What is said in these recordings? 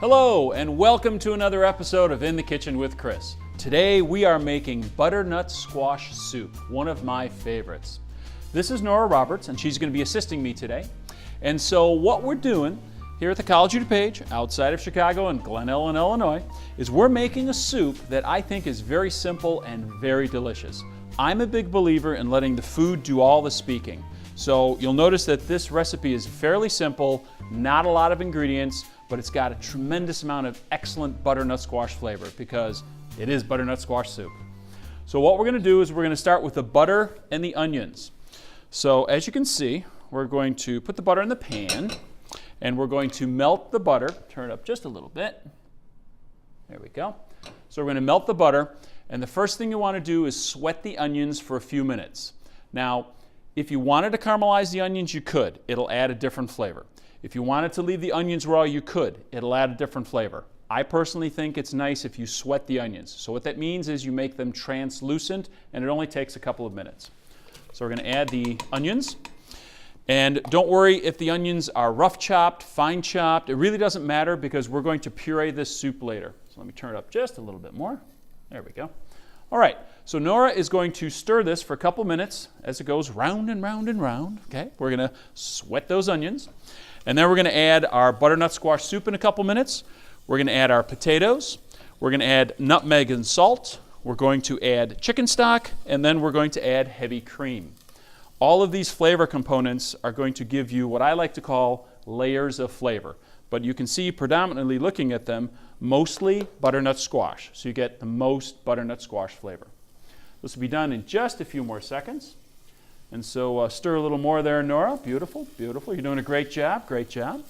Hello and welcome to another episode of In the Kitchen with Chris. Today we are making butternut squash soup, one of my favorites. This is Nora Roberts and she's going to be assisting me today. And so what we're doing here at the College of DuPage, outside of Chicago in Glen Ellen, Illinois, is we're making a soup that I think is very simple and very delicious. I'm a big believer in letting the food do all the speaking. So you'll notice that this recipe is fairly simple, not a lot of ingredients, but it's got a tremendous amount of excellent butternut squash flavor because it is butternut squash soup. So what we're going to do is we're going to start with the butter and the onions. So as you can see, we're going to put the butter in the pan and we're going to melt the butter. Turn it up just a little bit. There we go. So we're going to melt the butter, and the first thing you want to do is sweat the onions for a few minutes. Now, if you wanted to caramelize the onions, you could. It'll add a different flavor. If you wanted to leave the onions raw, you could. It'll add a different flavor. I personally think it's nice if you sweat the onions. So what that means is you make them translucent, and it only takes a couple of minutes. So we're going to add the onions. And don't worry if the onions are rough chopped, fine chopped. It really doesn't matter because we're going to puree this soup later. So let me turn it up just a little bit more. There we go. All right, so Nora is going to stir this for a couple minutes as it goes round and round and round. Okay, we're going to sweat those onions. And then we're going to add our butternut squash soup in a couple minutes. We're going to add our potatoes. We're going to add nutmeg and salt. We're going to add chicken stock, and then we're going to add heavy cream. All of these flavor components are going to give you what I like to call layers of flavor. But you can see predominantly looking at them, mostly butternut squash. So you get the most butternut squash flavor. This will be done in just a few more seconds. And so stir a little more there, Nora. Beautiful, beautiful. You're doing a great job, great job.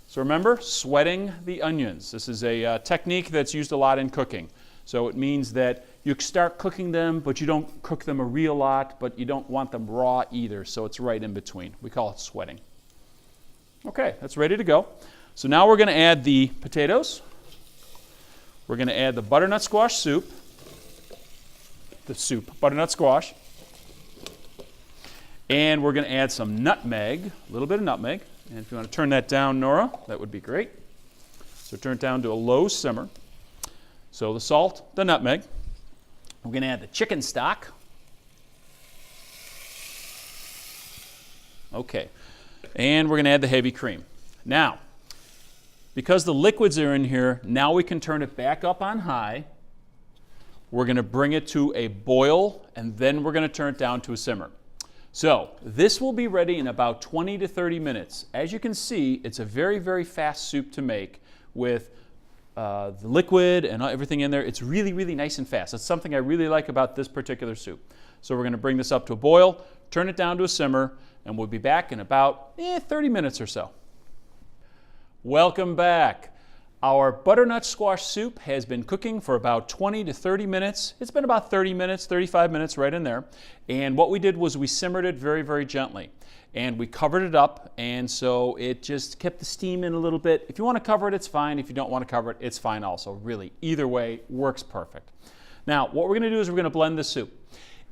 So remember, sweating the onions. This is a technique that's used a lot in cooking. So it means that you start cooking them, but you don't cook them a real lot, but you don't want them raw either, so it's right in between. We call it sweating. Okay, that's ready to go. So now we're going to add the potatoes. We're going to add the butternut squash soup. Butternut squash. And we're going to add some nutmeg, a little bit of nutmeg. And if you want to turn that down, Nora, that would be great. So turn it down to a low simmer. So the salt, the nutmeg. We're going to add the chicken stock. Okay. And we're going to add the heavy cream. Now, because the liquids are in here, now we can turn it back up on high. We're going to bring it to a boil, and then we're going to turn it down to a simmer. So this will be ready in about 20 to 30 minutes. As you can see, it's a very, very fast soup to make with the liquid and everything in there. It's really, really nice and fast. That's something I really like about this particular soup. So we're going to bring this up to a boil, turn it down to a simmer, and we'll be back in about 30 minutes or so. Welcome back. Our butternut squash soup has been cooking for about 20 to 30 minutes. It's been about 30 minutes, 35 minutes right in there. And what we did was we simmered it very, very gently. And we covered it up, and so it just kept the steam in a little bit. If you want to cover it, it's fine. If you don't want to cover it, it's fine also. Really, either way works perfect. Now, what we're going to do is we're going to blend the soup.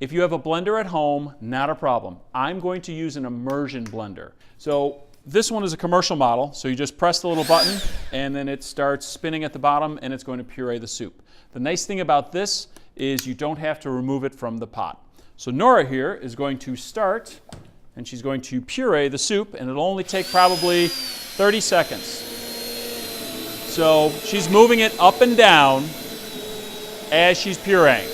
If you have a blender at home, not a problem. I'm going to use an immersion blender. So this one is a commercial model, so you just press the little button and then it starts spinning at the bottom and it's going to puree the soup. The nice thing about this is you don't have to remove it from the pot. So Nora here is going to start and she's going to puree the soup, and it'll only take probably 30 seconds. So she's moving it up and down as she's pureeing.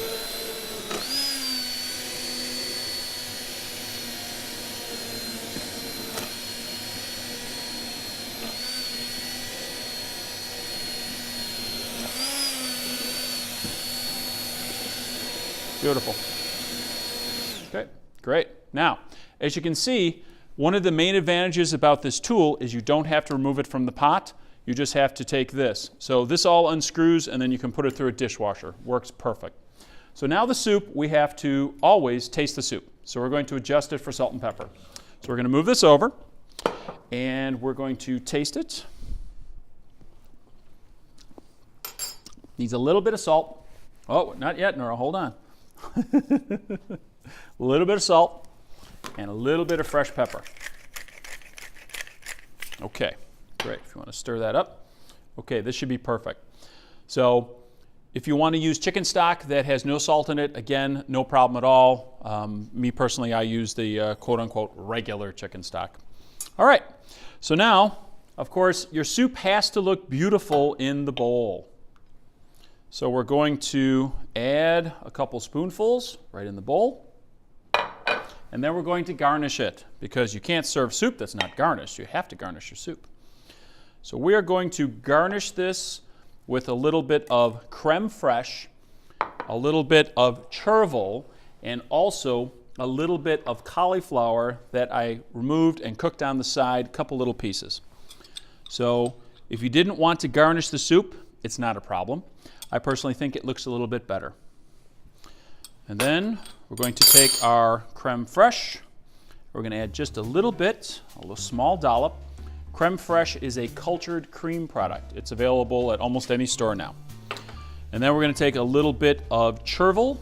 Beautiful. Okay, great. Now, as you can see, one of the main advantages about this tool is you don't have to remove it from the pot. You just have to take this. So this all unscrews, and then you can put it through a dishwasher. Works perfect. So now the soup, we have to always taste the soup. So we're going to adjust it for salt and pepper. So we're going to move this over, and we're going to taste it. Needs a little bit of salt. Oh, not yet, Nora. Hold on. A little bit of salt and a little bit of fresh pepper. Okay, great. If you want to stir that up. Okay, this should be perfect. So if you want to use chicken stock that has no salt in it, again, no problem at all. Me personally, I use the quote-unquote regular chicken stock. All right, so now, of course, your soup has to look beautiful in the bowl. So we're going to add a couple spoonfuls right in the bowl. And then we're going to garnish it, because you can't serve soup that's not garnished. You have to garnish your soup. So we are going to garnish this with a little bit of crème fraiche, a little bit of chervil, and also a little bit of cauliflower that I removed and cooked on the side, a couple little pieces. So if you didn't want to garnish the soup, it's not a problem. I personally think it looks a little bit better. And then we're going to take our crème fraiche. We're going to add just a little bit, a little small dollop. Crème fraiche is a cultured cream product. It's available at almost any store now. And then we're going to take a little bit of chervil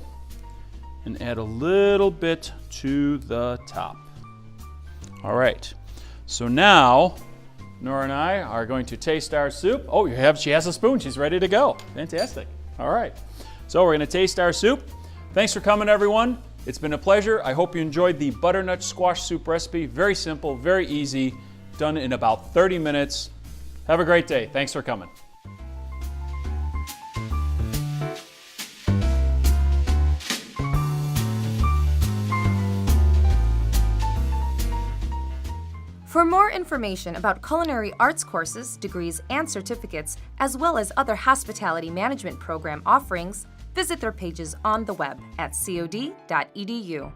and add a little bit to the top. All right, so now Nora and I are going to taste our soup. Oh, she has a spoon. She's ready to go. Fantastic. All right, so we're going to taste our soup. Thanks for coming, everyone. It's been a pleasure. I hope you enjoyed the butternut squash soup recipe. Very simple, very easy, done in about 30 minutes. Have a great day. Thanks for coming. For more information about culinary arts courses, degrees, and certificates, as well as other hospitality management program offerings, visit their pages on the web at cod.edu.